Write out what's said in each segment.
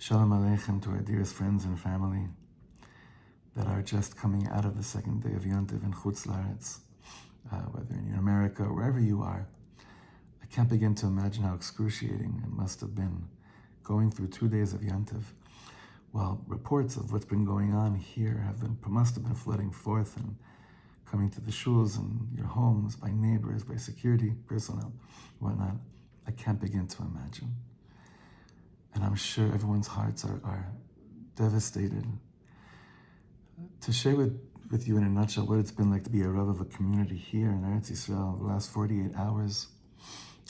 Shalom Aleichem to our dearest friends and family that are just coming out of the second day of Yomtov in Chutz La'aretz, whether in America or wherever you are. I can't begin to imagine how excruciating it must have been going through 2 days of Yomtov. Well, reports of what's been going on here must have been flooding forth and coming to the shuls and your homes by neighbors, by security personnel, whatnot. I can't begin to imagine. And I'm sure everyone's hearts are devastated. To share with you in a nutshell what it's been like to be a Rav of a community here in Eretz Yisrael the last 48 hours,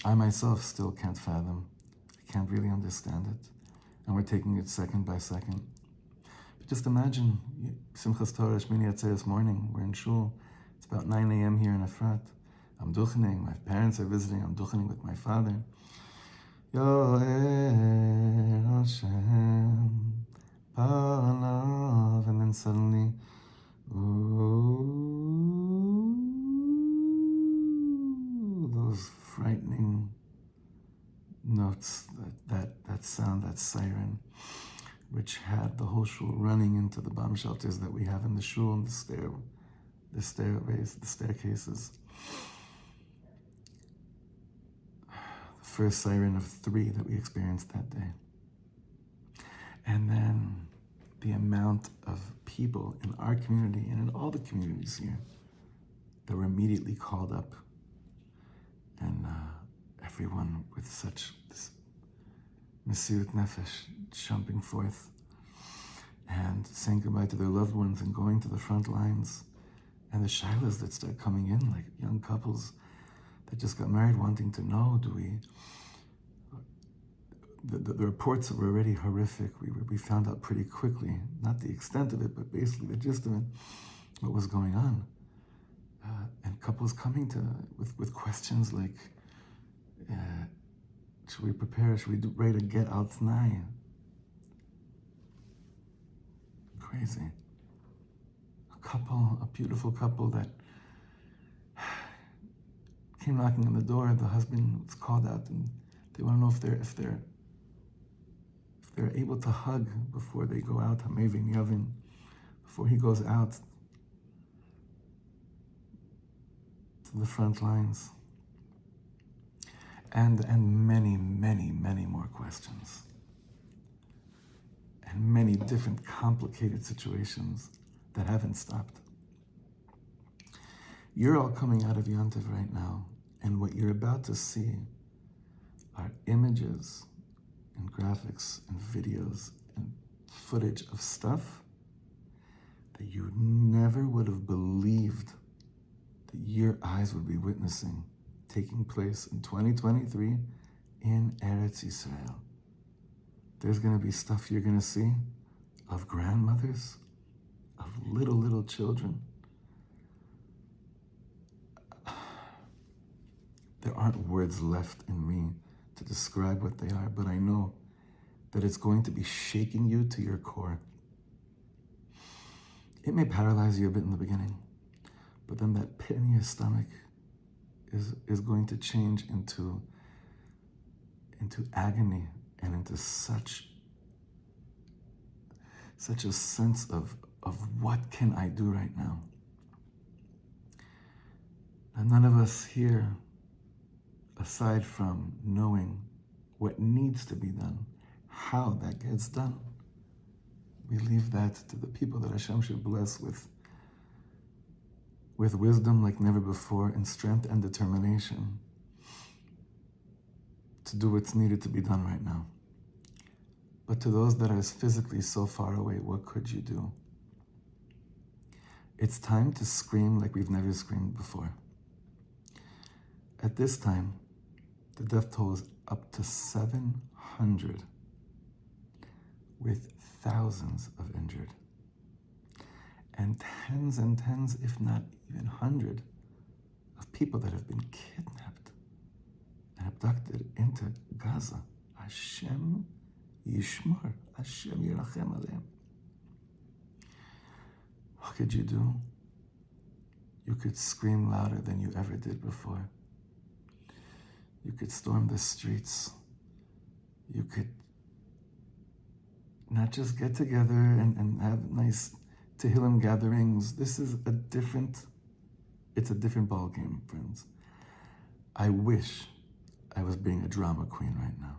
I myself still can't fathom. I can't really understand it. And we're taking it second by second. But just imagine, Simchas Torah, Shmini Atzeres morning, we're in shul. It's about 9 a.m. here in Efrat. I'm duchening, my parents are visiting, I'm duchening with my father. Yo'er Hashem Panav, and then suddenly, those frightening notes, that sound, that siren, which had the whole shul running into the bomb shelters that we have in the shul and the stairways, the staircases. First siren of 3 that we experienced that day. And then the amount of people in our community and in all the communities here that were immediately called up, and everyone with such this mesirut nefesh jumping forth and saying goodbye to their loved ones and going to the front lines, and the shilas that start coming in, like young couples that just got married wanting to know, the reports were already horrific. We found out pretty quickly, not the extent of it, but basically the gist of it, what was going on. And couples coming with questions like, should we prepare, should we write a get out tonight? Crazy. A beautiful couple that came knocking on the door. The husband was called out, and they want to know if they're able to hug before they go out, Hamevin Yavin, before he goes out to the front lines. And many, many, many more questions. And many different complicated situations that haven't stopped. You're all coming out of Yomtov right now, and what you're about to see are images and graphics and videos and footage of stuff that you never would have believed that your eyes would be witnessing taking place in 2023 in Eretz Yisrael. There's going to be stuff you're going to see of grandmothers, of little children. There aren't words left in me to describe what they are, but I know that it's going to be shaking you to your core. It may paralyze you a bit in the beginning, but then that pit in your stomach is going to change into agony and into such a sense of what can I do right now? And none of us here, aside from knowing what needs to be done, how that gets done, we leave that to the people that Hashem should bless with wisdom like never before, and strength and determination to do what's needed to be done right now. But to those that are physically so far away, what could you do? It's time to scream like we've never screamed before. At this time, the death toll is up to 700, with thousands of injured, and tens and tens, if not even 100, of people that have been kidnapped and abducted into Gaza. Hashem Yishmor, Hashem Yirachem Aleim. What could you do? You could scream louder than you ever did before. You could storm the streets. You could not just get together and have nice Tehillim gatherings. It's a different ball game, friends. I wish I was being a drama queen right now.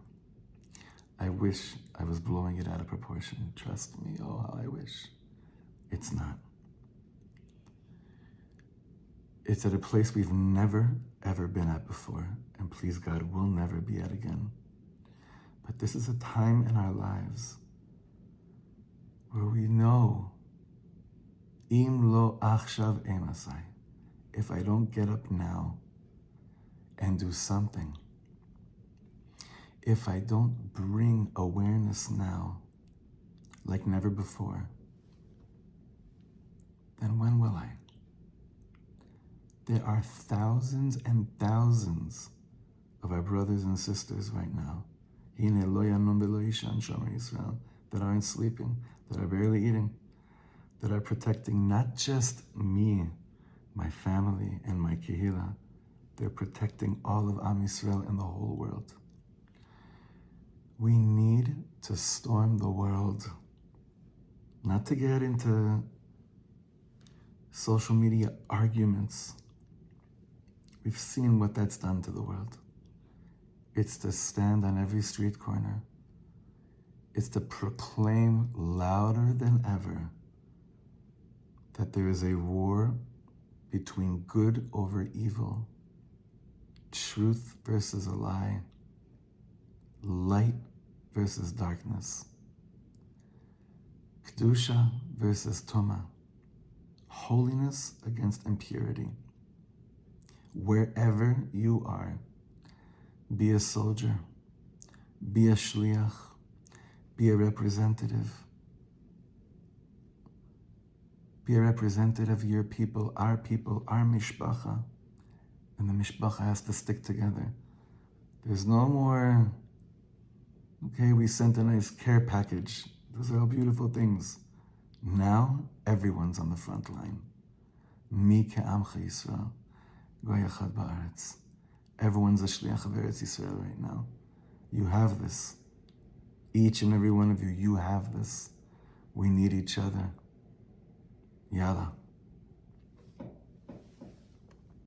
I wish I was blowing it out of proportion. Trust me, oh, how I wish. It's not. It's at a place we've never, ever been at before, and please God, we'll never be at again. But this is a time in our lives where we know, Im lo achshav emasai, if I don't get up now and do something, if I don't bring awareness now like never before, then when will I? There are thousands and thousands of our brothers and sisters right now that aren't sleeping, that are barely eating, that are protecting not just me, my family, and my kehillah. They're protecting all of Am Yisrael and the whole world. We need to storm the world, not to get into social media arguments. We've seen what that's done to the world. It's to stand on every street corner. It's to proclaim louder than ever that there is a war between good over evil, truth versus a lie, light versus darkness, kedusha versus tuma, holiness against impurity. Wherever you are, be a soldier, be a shliach, be a representative. Be a representative of your people, our mishpacha. And the mishpacha has to stick together. There's no more, okay, we sent a nice care package. Those are all beautiful things. Now, everyone's on the front line. Mi ke'amcha Yisrael, goy echad ba'aretz. Everyone's a shliach of Eretz Yisrael right now. You have this. Each and every one of you, you have this. We need each other. Yalla.